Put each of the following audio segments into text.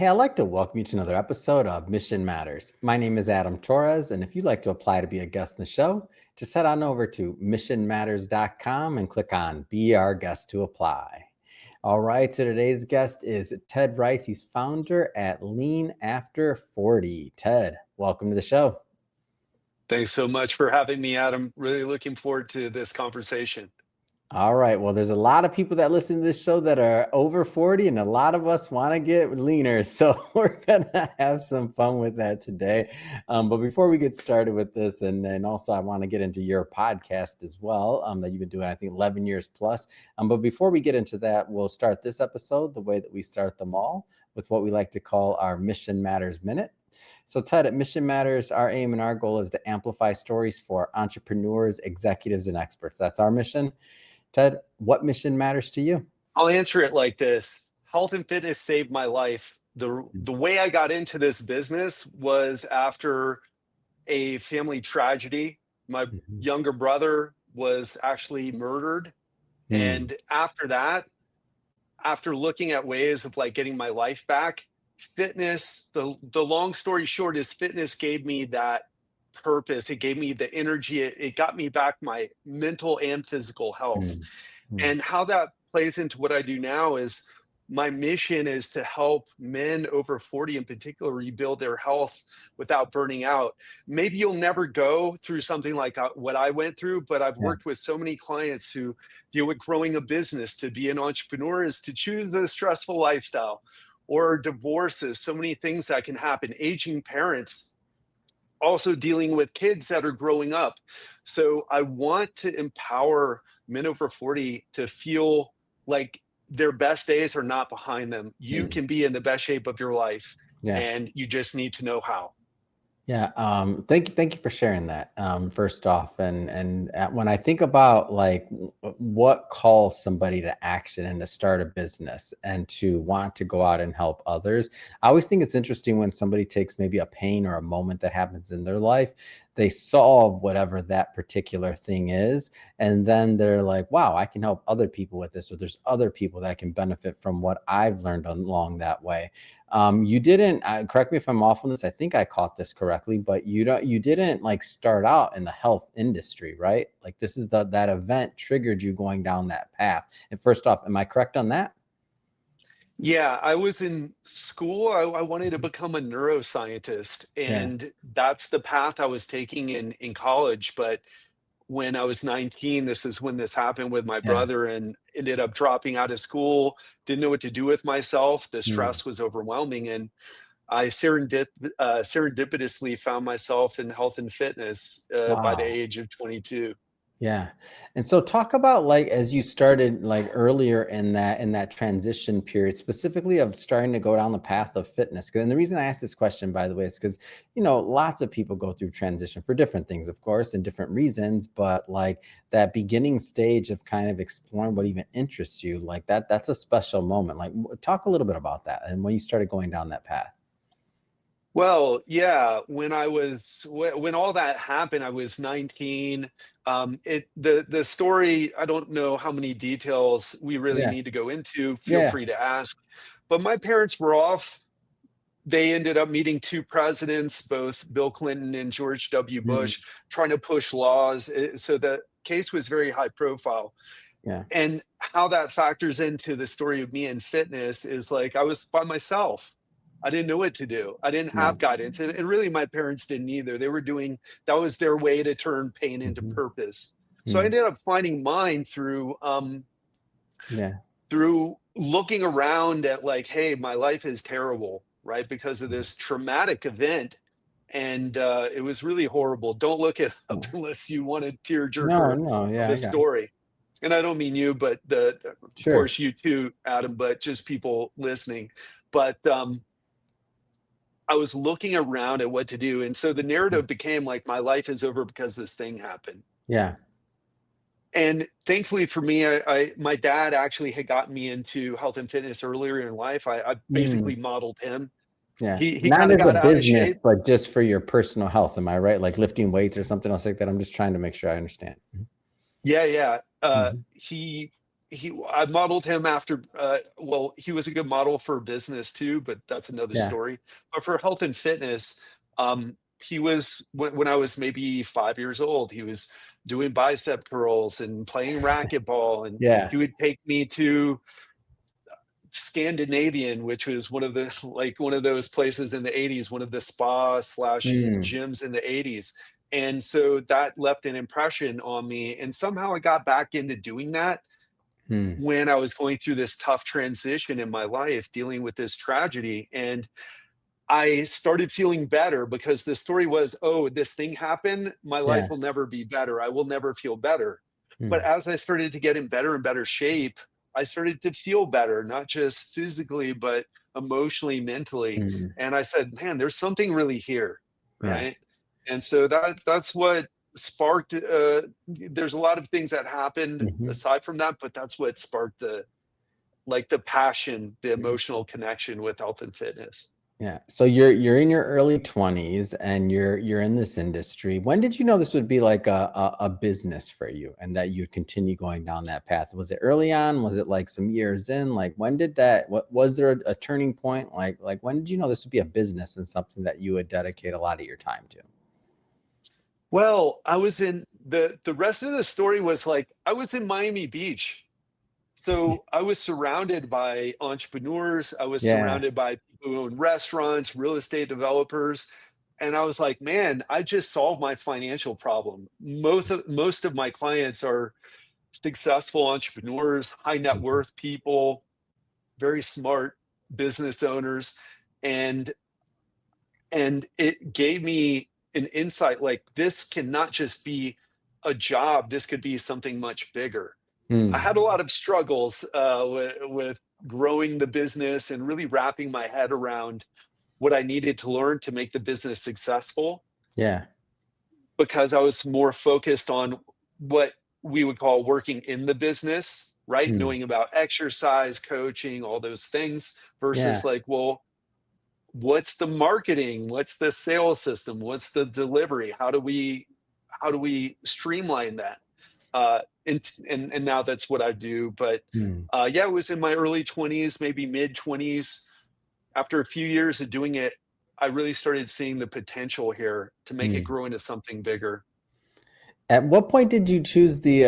Hey, I'd like to welcome you to another episode of Mission Matters. My name is Adam Torres, and if you'd like to apply to be a guest in the show, just head on over to missionmatters.com and click on Be Our Guest to apply. All right, so today's guest is Ted Ryce. He's founder at Lean After 40. Ted, welcome to the show. Thanks so much for having me, Adam. Really looking forward to this conversation. All right. Well, there's a lot of people that listen to this show that are over 40, and a lot of us want to get leaner. So we're going to have some fun with that today. But before we get started with this, and also I want to get into your podcast as well, that you've been doing, I think, 11 years plus. But before we get into that, we'll start this episode the way that we start them all, with what we like to call our Mission Matters Minute. So Ted, at Mission Matters, our aim and our goal is to amplify stories for entrepreneurs, executives, and experts. That's our mission. Ted, what mission matters to you? I'll answer it like this. Health and fitness saved my life. The way I got into this business was after a family tragedy. My Mhm. younger brother was actually murdered. Mm. And after that, after looking at ways of like getting my life back, fitness, the long story short is fitness gave me that purpose. It gave me the energy. It got me back my mental and physical health. Mm. Mm. And how that plays into what I do now is my mission is to help men over 40 in particular rebuild their health without burning out. Maybe you'll never go through something like what I went through, but I've Yeah. worked with so many clients who deal with growing a business. To be an entrepreneur is to choose a stressful lifestyle, or divorces, so many things that can happen, aging parents, also dealing with kids that are growing up. So I want to empower men over 40 to feel like their best days are not behind them. You Mm. can be in the best shape of your life, Yeah. and you just need to know how. Yeah. Thank you for sharing that. First off, and when I think about like what calls somebody to action and to start a business and to want to go out and help others, I always think it's interesting when somebody takes maybe a pain or a moment that happens in their life, they solve whatever that particular thing is, and then they're like, "Wow, I can help other people with this," or "There's other people that can benefit from what I've learned along that way." You didn't, correct me if I'm off on this. I think I caught this correctly, but you didn't like start out in the health industry, right? Like this is that event triggered you going down that path. And first off, am I correct on that? Yeah, I was in school. I wanted to Mhm. become a neuroscientist, Yeah. and that's the path I was taking in college. But when I was 19, this is when this happened with my Yeah. brother, and ended up dropping out of school. Didn't know what to do with myself. The Mm. stress was overwhelming, and I serendipitously found myself in health and fitness by the Wow. age of 22. Yeah. And so talk about like as you started like earlier in that transition period, specifically of starting to go down the path of fitness. And the reason I asked this question, by the way, is because lots of people go through transition for different things, of course, and different reasons. But like that beginning stage of kind of exploring what even interests you, like that's a special moment. Like talk a little bit about that and when you started going down that path. Well, yeah, when all that happened, I was 19. The story, I don't know how many details we really Yeah. need to go into. Feel Yeah. free to ask. But my parents were off. They ended up meeting two presidents, both Bill Clinton and George W. Mm. Bush, trying to push laws. So the case was very high profile. Yeah. And how that factors into the story of me and fitness is like I was by myself. I didn't know what to do. I didn't Yeah. have guidance. And really, my parents didn't either. They were doing that was their way to turn pain into Mhm. purpose. So I Mm. ended up finding mine Yeah. through looking around at like, hey, my life is terrible, right? Because of Mm. this traumatic event. And it was really horrible. Don't look it up Yeah. unless you want a No, tearjerker no, of yeah, the I got it. story. And I don't mean you, but of Sure. course you too, Adam, but just people listening. But I was looking around at what to do. And so the Mm. narrative became like, my life is over because this thing happened. Yeah. And thankfully for me, my dad actually had gotten me into health and fitness earlier in life. I Mm. basically modeled him. Yeah. He Not kind of as a got out of business, shape. but just for your personal health. Am I right? Like lifting weights or something else like that? I'm just trying to make sure I understand. Yeah, yeah. Mhm. He I modeled him after, well, he was a good model for business too, but that's another Yeah. story. But for health and fitness, he was when I was maybe 5 years old, he was doing bicep curls and playing racquetball, and Yeah. he would take me to Scandinavian, which was one of the like one of those places in the 80s, one of the spa slash Mm, gyms in the 80s. And so that left an impression on me. And somehow I got back into doing that mm, when I was going through this tough transition in my life, dealing with this tragedy. And I started feeling better because the story was, oh, this thing happened. My yeah. life will never be better. I will never feel better. But Mm, as I started to get in better and better shape, I started to feel better, not just physically, but emotionally, mentally. mm, And I said, man, there's something really here. yeah. Right. And so that's what sparked there's a lot of things that happened Mhm. aside from that, but that's what sparked the passion, the Mm, emotional connection with health and fitness. yeah. So you're in your early 20s and you're in this industry. When did you know this would be like a business for you and that you'd continue going down that path? Was it early on? Was it like some years in? Like when did that what was there a turning point? Like when did you know this would be a business and something that you would dedicate a lot of your time to? Well, I was in the rest of the story was like I was in Miami Beach. So I was surrounded by entrepreneurs. I was Yeah. surrounded by people who own restaurants, real estate developers. And I was like, man, I just solved my financial problem. Most of my clients are successful entrepreneurs, high net Mhm. worth people, very smart business owners. And and it gave me an insight like this cannot just be a job, this could be something much bigger. I Mm, had a lot of struggles with growing the business and really wrapping my head around what I needed to learn to make the business successful yeah. because I was more focused on what we would call working in the business, right? Mm, Knowing about exercise, coaching, all those things yeah. versus like, well, what's the marketing? What's the sales system? What's the delivery? How do we streamline that? And now that's what I do. But Mm, yeah, it was in my early 20s, maybe mid 20s. After a few years of doing it, I really started seeing the potential here to make it mm. grow into something bigger. At what point did you choose the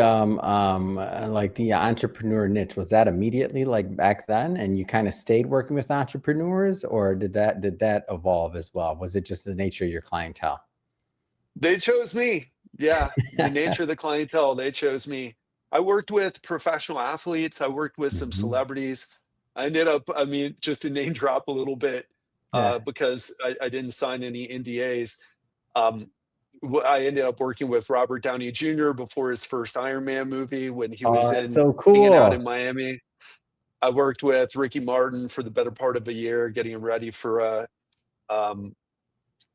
like the entrepreneur niche? Was that immediately like back then and you kind of stayed working with entrepreneurs or did that evolve as well? Was it just the nature of your clientele? They chose me. Yeah, the nature of the clientele, they chose me. I worked with professional athletes. I worked with some Mhm. celebrities. I ended up, I mean, just to name drop a little bit, Yeah. because I didn't sign any NDAs. Um, I ended up working with Robert Downey Jr. before his first Iron Man movie when he Oh, was that's in so hanging out cool. in Miami. I worked with Ricky Martin for the better part of a year, getting him ready for um,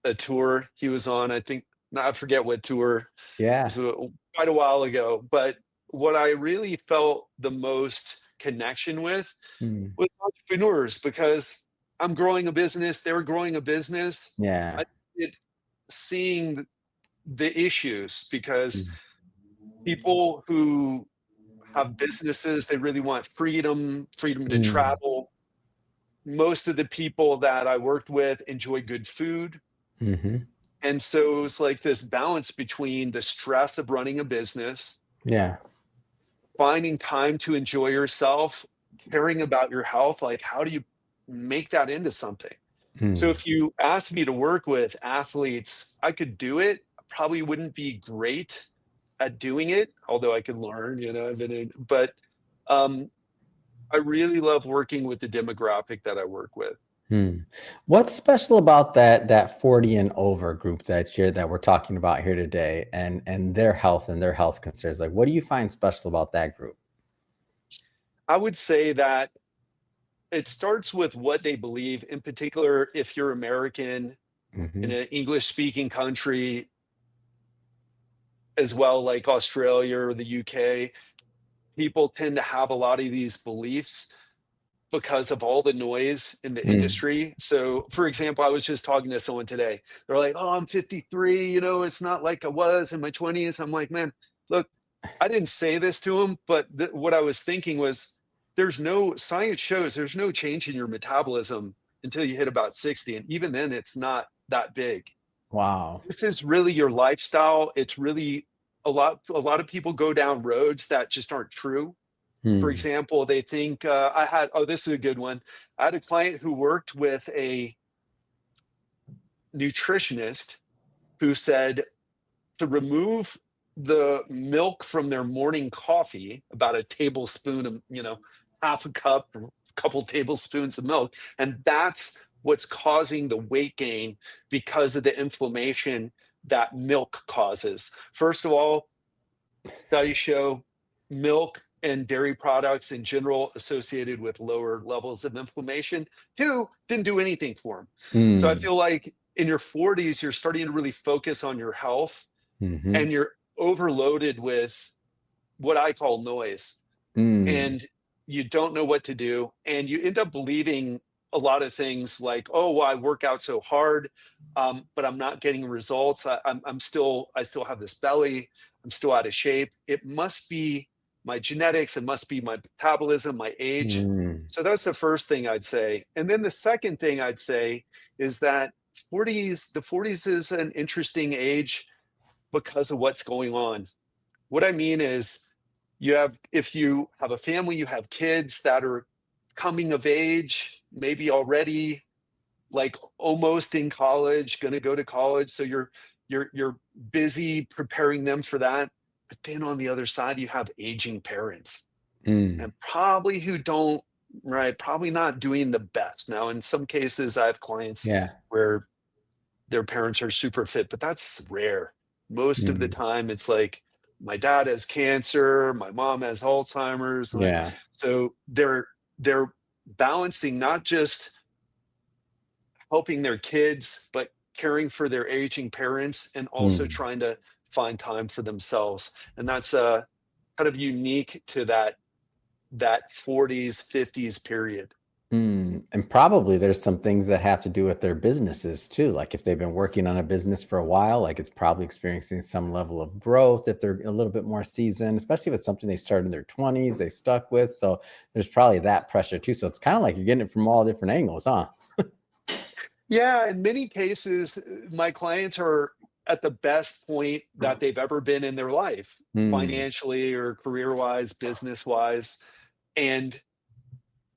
a tour he was on. I think, no, I forget what tour. It Yeah. was quite a while ago. But what I really felt the most connection with Mm. was entrepreneurs because I'm growing a business. They were growing a business. Yeah. I did seeing the issues because Mm. people who have businesses, they really want freedom, freedom to Mm. travel. Most of the people that I worked with enjoy good food. Mhm. And so it was like this balance between the stress of running a business, Yeah. finding time to enjoy yourself, caring about your health. Like, how do you make that into something? So Mm. if you asked me to work with athletes, I could do it. I probably wouldn't be great at doing it, although I could learn, I've been in, but um, I really love working with the demographic that I work with. Hmm. What's special about that 40 and over group that we're talking about here today and their health concerns? Like what do you find special about that group? I would say that it starts with what they believe, in particular, if you're American in Mhm. an English speaking country as well, like Australia or the UK, people tend to have a lot of these beliefs because of all the noise in the Mm. industry. So, for example, I was just talking to someone today. They're like, "Oh, I'm 53, it's not like I was in my 20s." I'm like, "Man, look." I didn't say this to him, but what I was thinking was there's no science shows there's no change in your metabolism until you hit about 60. And even then, it's not that big. Wow. This is really your lifestyle. It's really a lot of people go down roads that just aren't true. For Hmm. example, they think this is a good one. I had a client who worked with a nutritionist who said to remove the milk from their morning coffee, about a tablespoon of, half a cup, a couple tablespoons of milk. And that's what's causing the weight gain because of the inflammation that milk causes. First of all, studies show milk and dairy products in general associated with lower levels of inflammation. Two, didn't do anything for them. So I Mm. feel like in your 40s, you're starting to really focus on your health Hmm. and you're overloaded with what I call noise, Mm. and you don't know what to do, and you end up believing a lot of things like, "Oh, well, I work out so hard, but I'm not getting results. I still have this belly. I'm still out of shape. It must be my genetics. It must be my metabolism, my age." Mm. So that's the first thing I'd say, and then the second thing I'd say is that 40s is an interesting age because of what's going on. What I mean is, if you have a family, you have kids that are coming of age, maybe already like almost in college, going to go to college. So you're busy preparing them for that. But then on the other side, you have aging parents Mm. and probably who don't, right, probably not doing the best. Now, in some cases, I have clients Yeah. where their parents are super fit, but that's rare. Most of the Mm. time, it's like my dad has cancer, my mom has Alzheimer's, like Yeah. so they're balancing not just helping their kids, but caring for their aging parents and also Mm. trying to find time for themselves. And that's kind of unique to that 40s, 50s period. Mm. And probably there's some things that have to do with their businesses too. Like if they've been working on a business for a while, like it's probably experiencing some level of growth if they're a little bit more seasoned, especially if it's something they started in their 20s, they stuck with. So there's probably that pressure too. So it's kind of like you're getting it from all different angles, huh? Yeah, in many cases, my clients are at the best point that they've ever been in their life, Mm. financially or career-wise, business-wise, and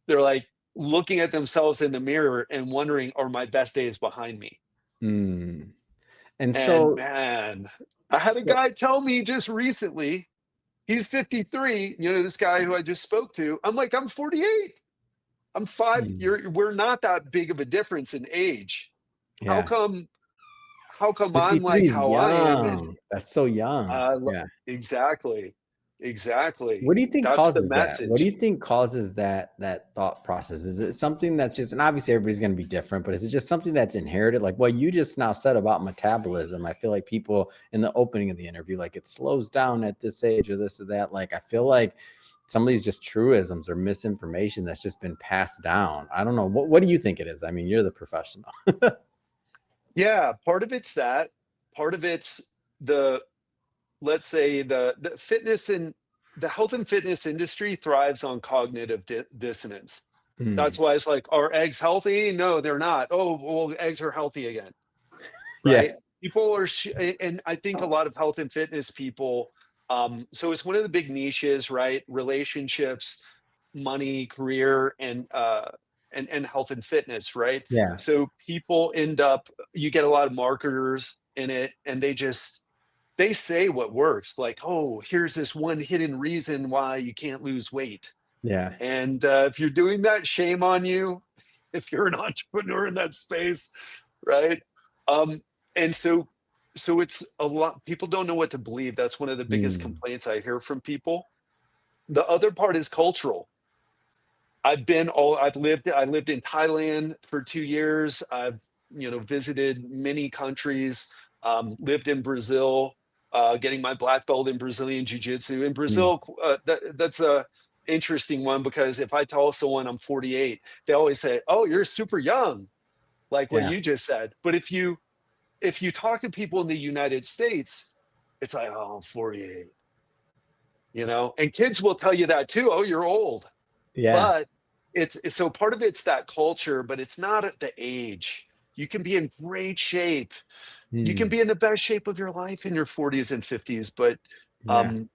they're, like, looking at themselves in the mirror and wondering, "Are my best days behind me?" Mm. And And, so, man, I had a so guy tell me just recently, he's 53, this guy who I just spoke to, I'm like, "I'm 48. I'm 5 mm, you're we're not that big of a difference in age. How yeah, come how come I'm 53 like is how I am and young. That's so young. I lo Yeah. exactly, exactly. What do you think That's the causes that? What do you message. think causes that thought process? Is it something that's just, and obviously everybody's going to be different, but is it just something that's inherited? Like what you just now said about metabolism. I feel like people in the opening of the interview, like it slows down at this age or this or that. Like I feel like some of these just truisms or misinformation that's just been passed down. I don't know. What do you think it is? I mean, you're the professional. Yeah, part of it's that, part of it's the let's say the fitness and the health and fitness industry thrives on cognitive dissonance. That's Mm, why it's like, "Are eggs healthy?" "No, they're not." "Oh, well, eggs are healthy again." yeah. Right? People are, and I think a lot of health and fitness people, so it's one of the big niches, right? Relationships, money, career, and health and fitness, right? Yeah. So people end up, you get a lot of marketers in it, and they say what works, like, "Oh, here's this one hidden reason why you can't lose weight." Yeah. And if you're doing that, shame on you. If you're an entrepreneur in that space, right? Um, and so it's a lot. People don't know what to believe. That's one of the biggest Mm, complaints I hear from people. The other part is cultural. I lived in Thailand for 2 years. I've visited many countries. Lived in Brazil, getting my black belt in Brazilian jiu-jitsu. In mm, Brazil, that's a interesting one because if I tell someone I'm 48, they always say, "Oh, you're super young," like what yeah. you just said. But if you talk to people in the United States, it's like, "Oh, I'm 48." and kids will tell you that too. Oh, you're old. Yeah. But so part of it's that culture, but it's not at the age. You can be in great shape. You can Hmm. be in the best shape of your life in your 40s and 50s, Yeah. um,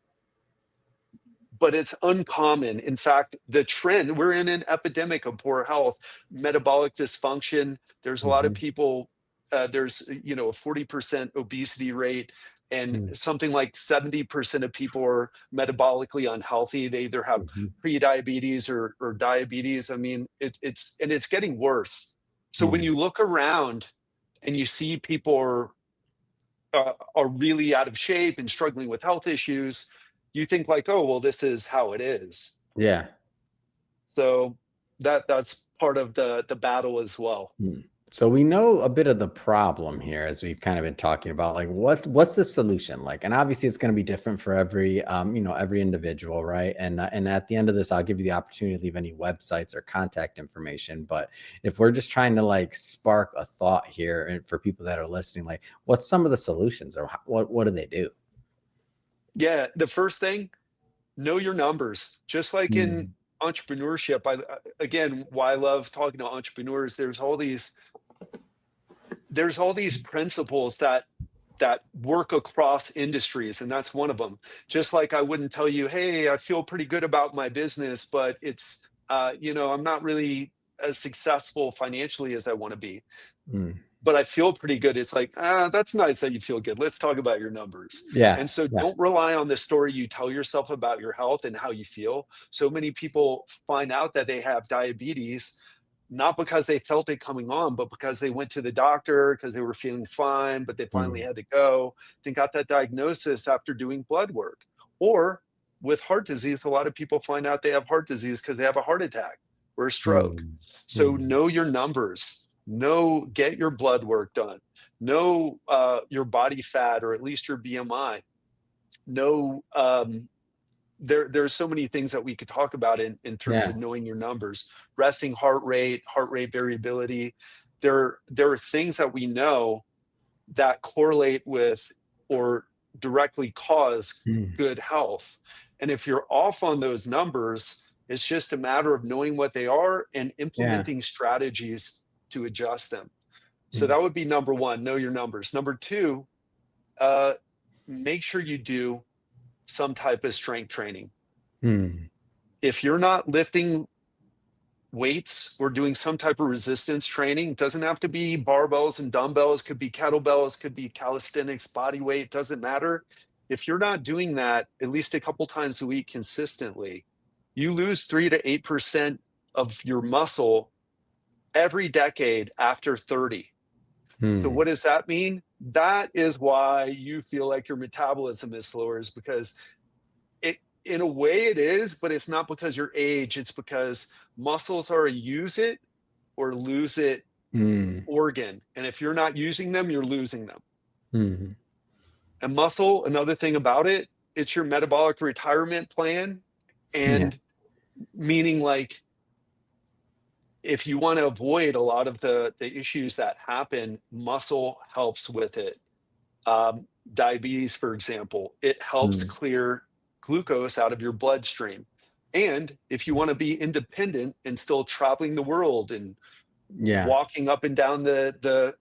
but it's uncommon. In fact, the trend, we're in an epidemic of poor health, metabolic dysfunction. There's a lot of Hmm. people, there's, a 40% obesity rate, and Hmm. something like 70% of people are metabolically unhealthy. They either have Hmm. pre-diabetes or diabetes. I mean, it's getting worse. So when Hmm. you look around and you see people are really out of shape and struggling with health issues, you think like, oh, well, this is how it is. Yeah. So that's part of the battle as well. Hmm. So we know a bit of the problem here as we've kind of been talking about, like what's the solution like? And obviously it's going to be different for every every individual, right? And at the end of this, I'll give you the opportunity to leave any websites or contact information. But if we're just trying to like spark a thought here, and for people that are listening, like what's some of the solutions, or what do they do? Yeah, the first thing, know your numbers. Just like in Mm, entrepreneurship, again, why I love talking to entrepreneurs. There's all these principles that work across industries, and that's one of them. Just like I wouldn't tell you, hey, I feel pretty good about my business, but I'm not really as successful financially as I want to be, mm. but I feel pretty good. It's like, that's nice that you feel good. Let's talk about your numbers. Yeah. And so Yeah. don't rely on the story you tell yourself about your health and how you feel. So many people find out that they have diabetes, not because they felt it coming on, but because they went to the doctor because they were feeling fine, but they finally Mm, had to go. They got that diagnosis after doing blood work. Or with heart disease, a lot of people find out they have heart disease because they have a heart attack or a stroke. mm, So mm. know your numbers. Get your blood work done. Know your body fat, or at least your BMI. Know there's so many things that we could talk about in terms Yeah. of knowing your numbers. Resting heart rate variability. There are things that we know that correlate with or directly cause Mm, good health. And if you're off on those numbers, it's just a matter of knowing what they are and yeah. implementing strategies to adjust them. So Mm, that would be number one, know your numbers. Number two, uh, make sure you do some type of strength training. mm. If you're not lifting weights or doing some type of resistance training, it doesn't have to be barbells and dumbbells, could be kettlebells, could be calisthenics, body weight, doesn't matter. If you're not doing that at least a couple times a week consistently, you lose 3 to 8% of your muscle every decade after 30. So Mm. what does that mean? That is why you feel like your metabolism is slower, is because it, in a way it is, but it's not because your age, it's because muscles are a use it or lose it Mm. organ. And if you're not using them, you're losing them. Mhm. And muscle, another thing about it, it's your metabolic retirement plan. Yeah. And meaning like if you want to avoid a lot of the issues that happen, muscle helps with it. Diabetes, for example, it helps Mm. clear glucose out of your bloodstream. And if you want to be independent and still traveling the world and Yeah. walking up and down the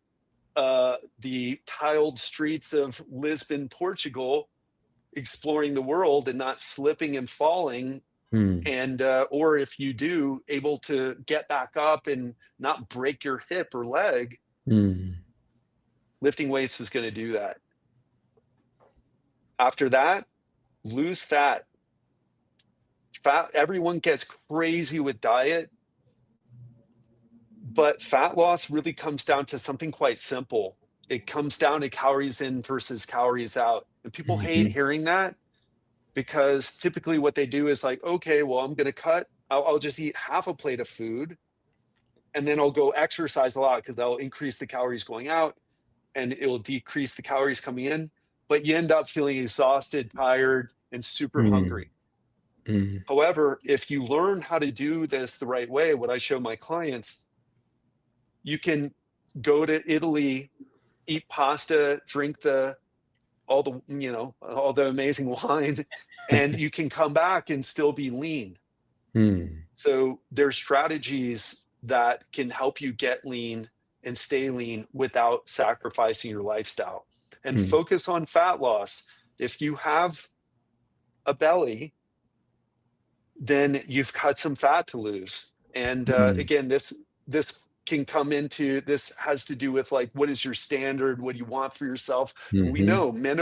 tiled streets of Lisbon, Portugal, exploring the world and not slipping and falling, Mm. and or if you do, able to get back up and not break your hip or leg, Mm. lifting weights is going to do that. After that, lose fat. Everyone gets crazy with diet, but fat loss really comes down to something quite simple. It comes down to calories in versus calories out. And people hate Mhm. hearing that because typically what they do is like, okay, well, I'm going to I'll just eat half a plate of food and then I'll go exercise a lot because that'll increase the calories going out and it'll decrease the calories coming in. But you end up feeling exhausted, tired, and super Mm. hungry. Mm. However, if you learn how to do this the right way, what I show my clients, you can go to Italy, eat pasta, drink the all the, all the amazing wine, and you can come back and still be lean. Hmm. So there's strategies that can help you get lean and stay lean without sacrificing your lifestyle. And Hmm. focus on fat loss. If you have a belly, then you've got some fat to lose. And Hmm. again, this can come into, this has to do with like, what is your standard? What do you want for yourself? And we Hmm. know men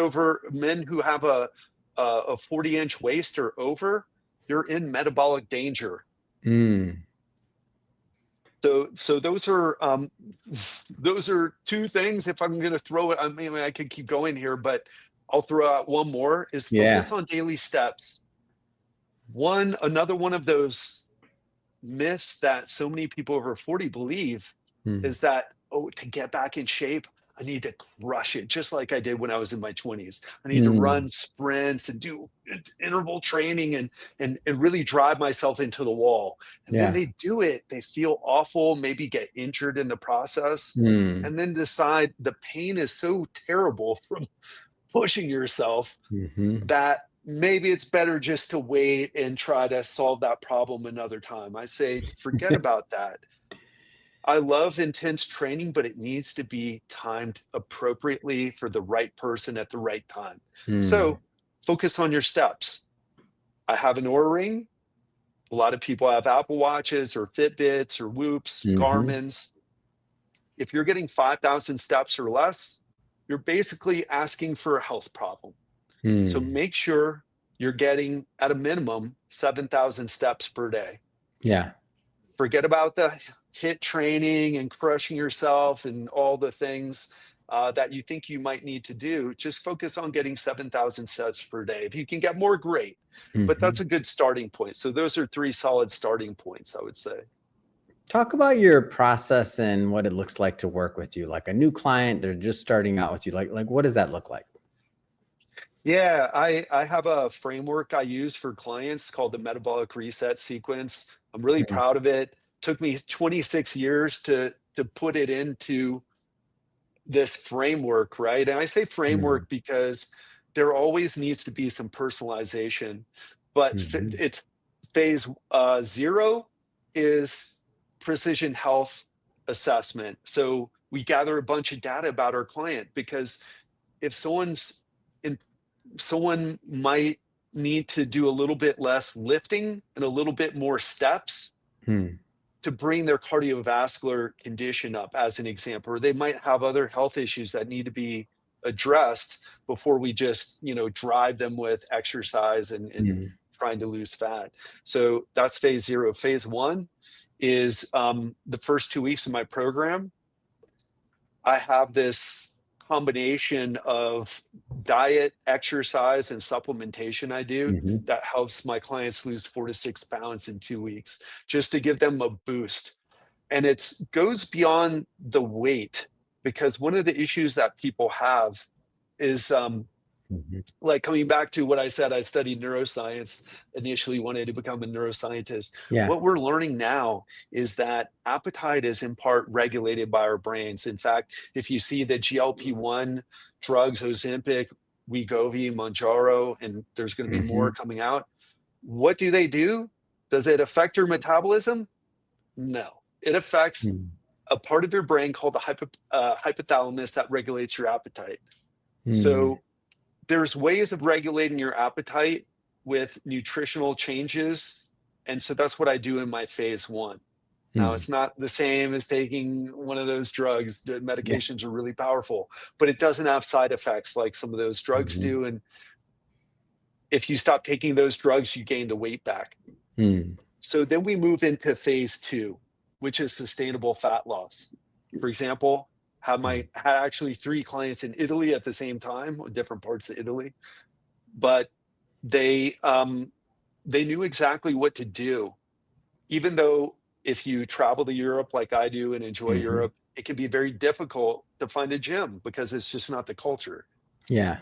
who have a 40-inch waist or over, you're in metabolic danger. Hmm. So those are two things. If I'm going to throw it, I mean, I could keep going here, but I'll throw out one more: is Yeah. focus on daily steps. Another one of those myths that so many people over 40 believe Hmm. is that, oh, to get back in shape, I need to crush it just like I did when I was in my 20s. I need to Hmm. run sprints and do interval training and really drive myself into the wall. And then Yeah. they do it, they feel awful, maybe get injured in the process, Hmm. and then decide the pain is so terrible from pushing yourself Hmm. that maybe it's better just to wait and try to solve that problem another time. I say, forget about that. I love intense training, but it needs to be timed appropriately for the right person at the right time. Hmm. So focus on your steps. I have an Oura ring. A lot of people have Apple Watches or Fitbits or Whoops, Hmm. Garmin's. If you're getting 5,000 steps or less, you're basically asking for a health problem. So Hmm. make sure you're getting at a minimum 7,000 steps per day. Yeah. Forget about the hit training and crushing yourself and all the things that you think you might need to do. Just focus on getting 7,000 steps per day. If you can get more, great. But Hmm. that's a good starting point. So those are three solid starting points, I would say. Talk about your process and what it looks like to work with you. Like a new client, they're just starting out with you. Like what does that look like? Yeah, I have a framework I use for clients called the Metabolic Reset Sequence. I'm really Hmm. proud of it. Took me 26 years to put it into this framework, right? And I say Hmm. framework because there always needs to be some personalization, but Hmm. it's phase zero is precision health assessment. So we gather a bunch of data about our client, because if in someone might need to do a little bit less lifting and a little bit more steps Hmm. to bring their cardiovascular condition up, as an example, or they might have other health issues that need to be addressed before we just, drive them with exercise and Hmm. trying to lose fat. So that's phase zero. Phase one is the first 2 weeks of my program. I have this combination of diet, exercise, and supplementation I do Hmm. that helps my clients lose 4 to 6 pounds in 2 weeks, just to give them a boost. And it goes beyond the weight, because one of the issues that people have is Hmm. like, coming back to what I said, I studied neuroscience, initially wanted to become a neuroscientist. Yeah. What we're learning now is that appetite is in part regulated by our brains. In fact, if you see the GLP-1 drugs, Ozempic, Wegovy, Mounjaro, and there's going to be more Hmm. coming out, what do they do? Does it affect your metabolism? No. It affects a part of your brain called the hypothalamus that regulates your appetite. Hmm. So there's ways of regulating your appetite with nutritional changes. And so that's what I do in my phase one. Now, Hmm. it's not the same as taking one of those drugs. The Yeah. medications are really powerful, but it doesn't have side effects like some of those drugs Hmm. do. And if you stop taking those drugs, you gain the weight back. Hmm. So then we move into phase two, which is sustainable fat loss. For example, had actually three clients in Italy at the same time, different parts of Italy, but they knew exactly what to do. Even though, if you travel to Europe like I do and enjoy Hmm. Europe, it can be very difficult to find a gym because it's just not the culture. Yeah.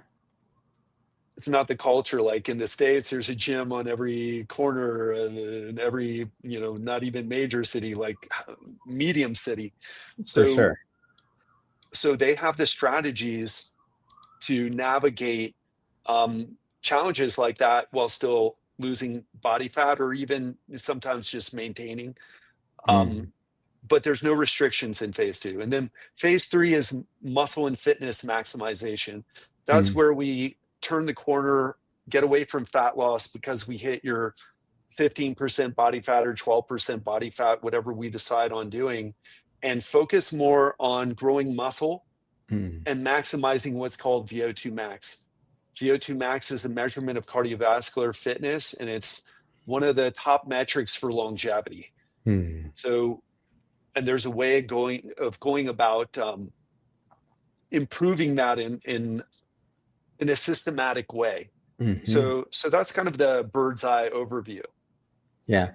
It's not the culture like in the States. There's a gym on every corner in every, not even major city, like medium city. For So sure. so they have the strategies to navigate challenges like that while still losing body fat or even sometimes just maintaining. Mm, But there's no restrictions in phase two. And then phase three is muscle and fitness maximization. That's mm, where we turn the corner, get away from fat loss because we hit your 15% body fat or 12% body fat, whatever we decide on doing, and focus more on growing muscle mm, and maximizing what's called VO2 max. VO2 max is a measurement of cardiovascular fitness, and it's one of the top metrics for longevity. mm, So, and there's a way of going about improving that in a systematic way. mhm. So that's kind of the bird's eye overview. Yeah.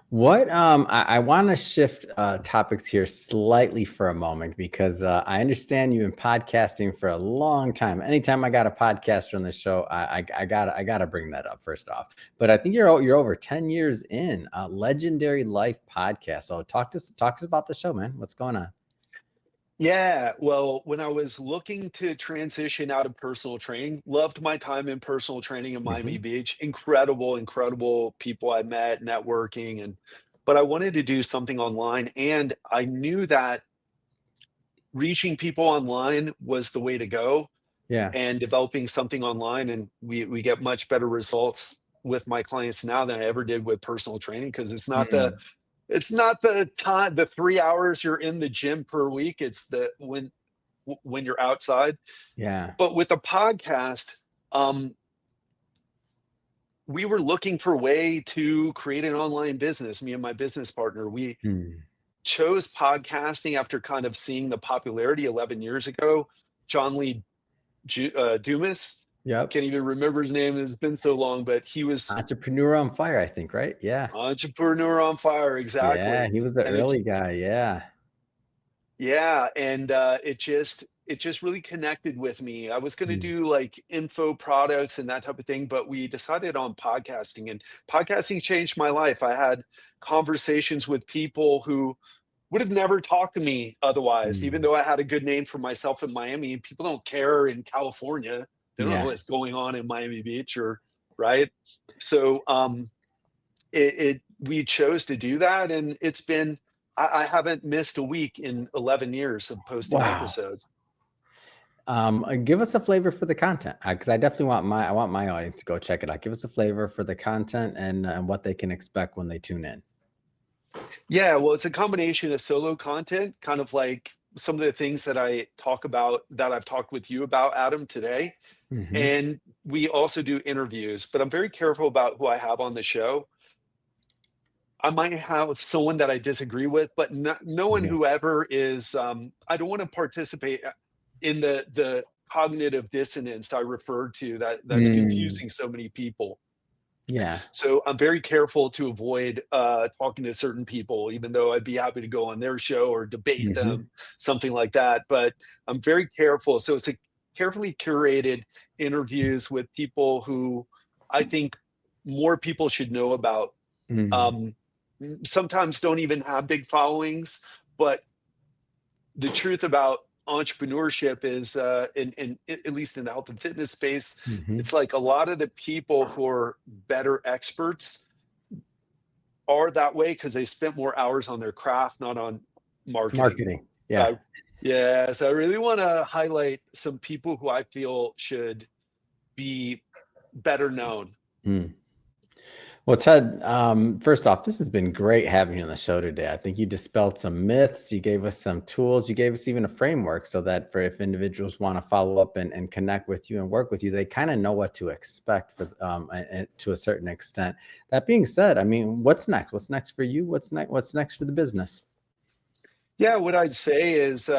What I want to shift topics here slightly for a moment because I understand you've been podcasting for a long time. Anytime I got a podcaster on the show, I gotta bring that up first off. But I think you're over 10 years in Legendary Life podcast. So talk to us about the show, man. What's going on? Yeah, well, when I was looking to transition out of personal training, loved my time in personal training in Miami Hmm. Beach. Incredible, incredible people I met, networking, and but I wanted to do something online, and I knew that reaching people online was the way to go Yeah. and developing something online, and we get much better results with my clients now than I ever did with personal training because Mm, it's not the time, the 3 hours you're in the gym per week. It's the when you're outside. yeah. But with the podcast, um, we were looking for a way to create an online business. Me and my business partner, we Mm. chose podcasting after kind of seeing the popularity 11 years ago. John Lee Dumas, Yep. can't even remember his name. It's been so long, but he was Entrepreneur on Fire, I think, right? Yeah. entrepreneur on fire, Yeah. exactly. He was the And it early guy. Yeah. Yeah, and, it just really connected with me. I was gonna Mm, do, like, info products and that type of thing, but we decided on podcasting, and podcasting changed my life. I had conversations with people who would have never talked to me otherwise, even mm. though I had a good name for myself in Miami. People don't care in California. They don't know Yeah. what's going on in Miami Beach or right? So, it we chose to do that, and it's been I haven't missed a week in 11 years of posting Wow. episodes. Give us a flavor for the content because I definitely want my audience to go check it out. Give us a flavor for the content and what they can expect when they tune in. Yeah, well, it's a combination of solo content, kind of like some of the things that I talk about that I've talked with you about, Adam, today. Hmm. And we also do interviews, but I'm very careful about who I have on the show. I might have someone that I disagree with, but no one Yeah. who ever is, I don't want to participate in the cognitive dissonance I referred to that's Mm, confusing so many people. yeah. So I'm very careful to avoid talking to certain people, even though I'd be happy to go on their show or debate Hmm. them, something like that. But I'm very careful. So it's a carefully curated interviews with people who I think more people should know about. Mm, Um, Sometimes don't even have big followings, but the truth about entrepreneurship is, at least in the health and fitness space, hmm. it's like a lot of the people who are better experts are that way because they spent more hours on their craft, not on marketing. Marketing. Yeah. So, yeah, so I really want to highlight some people who I feel should be better known. Mm. Well, Ted, first off, this has been great having you on the show today. I think you dispelled some myths, you gave us some tools, you gave us even a framework so that for if individuals want to follow up and connect with you and work with you, they kind of know what to expect for and to a certain extent. That being said, I mean, what's next? What's next for you? What's next for the business? Yeah, what I'd say is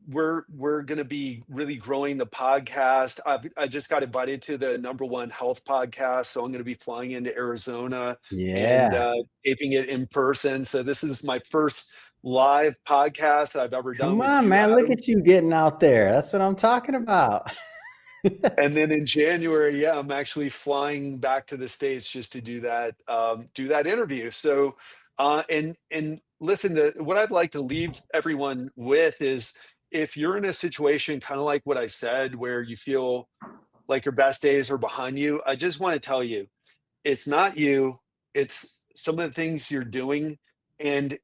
we're going to be really growing the podcast. I just got invited to the number one health podcast, so I'm going to be flying into Arizona and Yeah. taping it in person. So this is my first live podcast that I've ever done Come with on, you, man. Look Adam. at you getting out there. That's what I'm talking about. And then in January, yeah, I'm actually flying back to the States just to do that interview. So, and listen, what I'd like to leave everyone with is if you're in a situation kind of like what I said, where you feel like your best days are behind you, I just want to tell you, it's not you, it's some of the things you're doing. And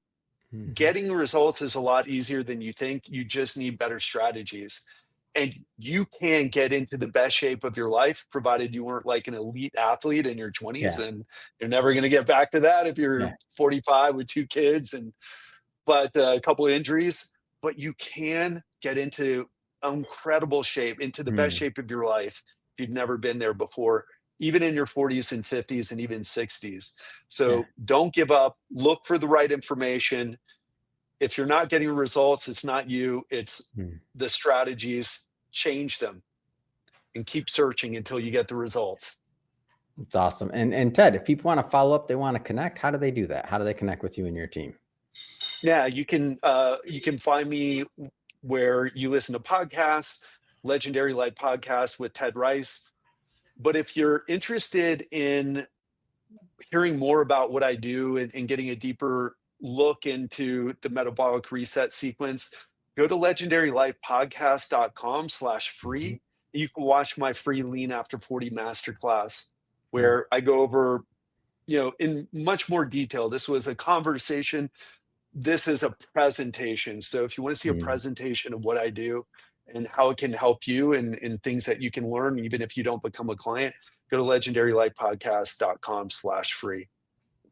Mhm. getting results is a lot easier than you think. You just need better strategies. And you can get into the best shape of your life, provided you weren't like an elite athlete in your 20s. Yeah. Then you're never going to get back to that if Yeah. you're 45 with 2 kids and but a couple of injuries. But you can get into incredible shape, into the best Mm. shape of your life if you've never been there before, even in your 40s and 50s and even 60s. Yeah. So don't give up. Look for the right information. If you're not getting results, it's not you, it's Mm. the strategies. Change them and keep searching until you get the results. It's awesome. And Ted, if people want to follow up, they want to connect, how do they do that? How do they connect with you and your team? Yeah, you can find me where you listen to podcasts, Legendary Life podcast with Ted Ryce. But if you're interested in hearing more about what I do and getting a deeper look into the metabolic reset sequence, go to Mhm. legendarylifepodcast.com/free. You can watch my free Lean After 40 masterclass, Yeah. where I go over, in much more detail. This was a conversation. This is a presentation. So if you want to see a Mm. presentation of what I do and how it can help you and things that you can learn, even if you don't become a client, go to legendarylifepodcast.com/free.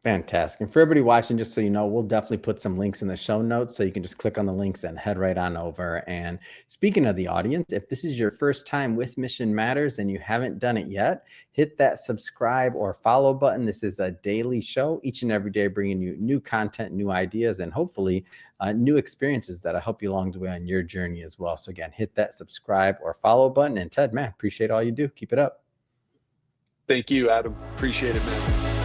Fantastic. And for everybody watching, just so you know, we'll definitely put some links in the show notes so you can just click on the links and head right on over. And speaking of the audience, if this is your first time with Mission Matters and you haven't done it yet, hit that subscribe or follow button. This is a daily show, each and every day, bringing you new content, new ideas, and hopefully new experiences that'll help you along the way on your journey as well. So again, hit that subscribe or follow button. And Ted, man, appreciate all you do. Keep it up. Thank you, Adam. Appreciate it, man.